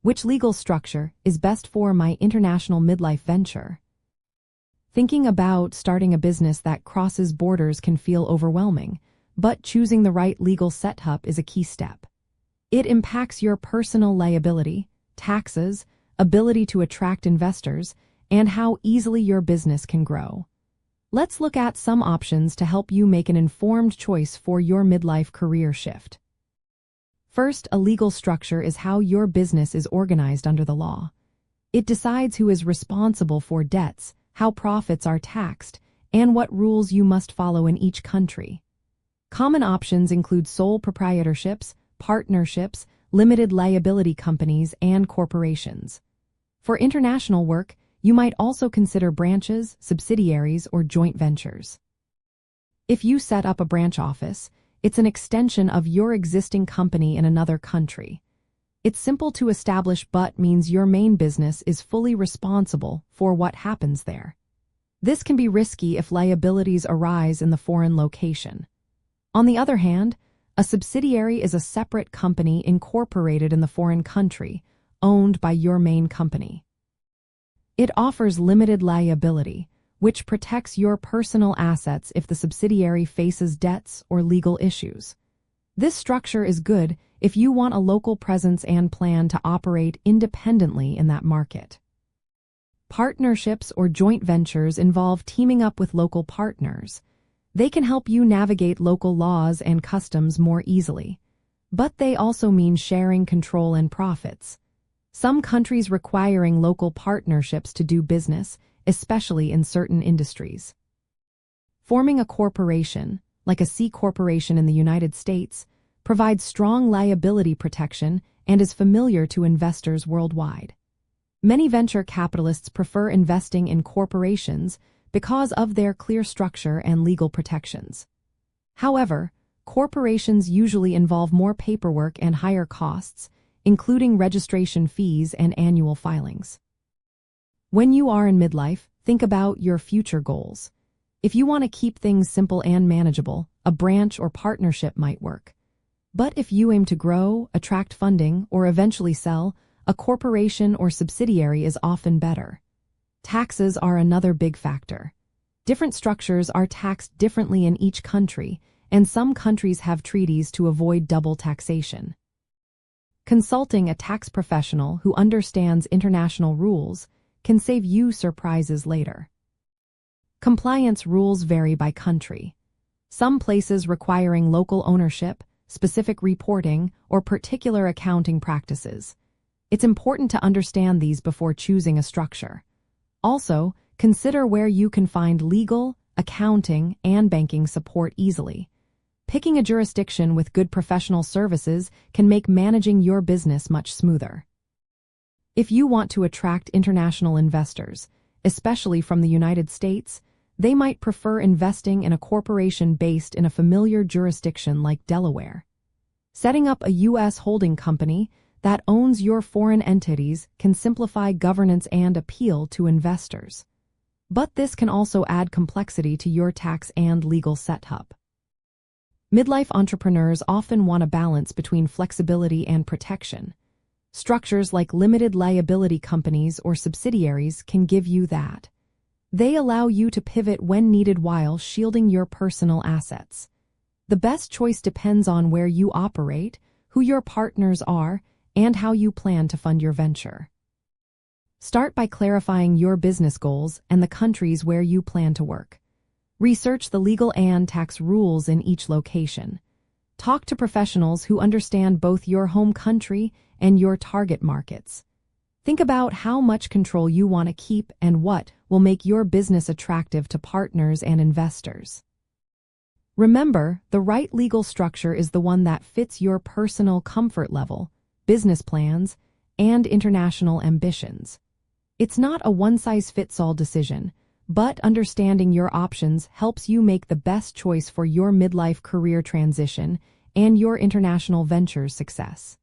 Which legal structure is best for my international midlife venture? Thinking about starting a business that crosses borders can feel overwhelming, but choosing the right legal setup is a key step. It impacts your personal liability, taxes, ability to attract investors, and how easily your business can grow. Let's look at some options to help you make an informed choice for your midlife career shift. First, a legal structure is how your business is organized under the law. It decides who is responsible for debts, how profits are taxed, and what rules you must follow in each country. Common options include sole proprietorships, partnerships, limited liability companies, and corporations. For international work, you might also consider branches, subsidiaries, or joint ventures. If you set up a branch office, it's an extension of your existing company in another country. It's simple to establish but means your main business is fully responsible for what happens there. This can be risky if liabilities arise in the foreign location. On the other hand, a subsidiary is a separate company incorporated in the foreign country, owned by your main company. It offers limited liability, which protects your personal assets if the subsidiary faces debts or legal issues. This structure is good if you want a local presence and plan to operate independently in that market. Partnerships or joint ventures involve teaming up with local partners. They can help you navigate local laws and customs more easily, but they also mean sharing control and profits. Some countries requiring local partnerships to do business, especially in certain industries. Forming a corporation, like a C corporation in the United States, provides strong liability protection and is familiar to investors worldwide. Many venture capitalists prefer investing in corporations because of their clear structure and legal protections. However, corporations usually involve more paperwork and higher costs, including registration fees and annual filings. When you are in midlife, think about your future goals. If you want to keep things simple and manageable, a branch or partnership might work. But if you aim to grow, attract funding, or eventually sell, a corporation or subsidiary is often better. Taxes are another big factor. Different structures are taxed differently in each country, and some countries have treaties to avoid double taxation. Consulting a tax professional who understands international rules can save you surprises later. Compliance rules vary by country. Some places requiring local ownership, specific reporting, or particular accounting practices. It's important to understand these before choosing a structure. Also, consider where you can find legal, accounting, and banking support easily. Picking a jurisdiction with good professional services can make managing your business much smoother. If you want to attract international investors, especially from the United States, they might prefer investing in a corporation based in a familiar jurisdiction like Delaware. Setting up a U.S. holding company that owns your foreign entities can simplify governance and appeal to investors. But this can also add complexity to your tax and legal setup. Midlife entrepreneurs often want a balance between flexibility and protection. Structures like limited liability companies or subsidiaries can give you that. They allow you to pivot when needed while shielding your personal assets. The best choice depends on where you operate, who your partners are, and how you plan to fund your venture. Start by clarifying your business goals and the countries where you plan to work. Research the legal and tax rules in each location. Talk to professionals who understand both your home country and your target markets. Think about how much control you want to keep and what will make your business attractive to partners and investors. Remember, the right legal structure is the one that fits your personal comfort level, business plans, and international ambitions. It's not a one-size-fits-all decision, but understanding your options helps you make the best choice for your midlife career transition and your international ventures success.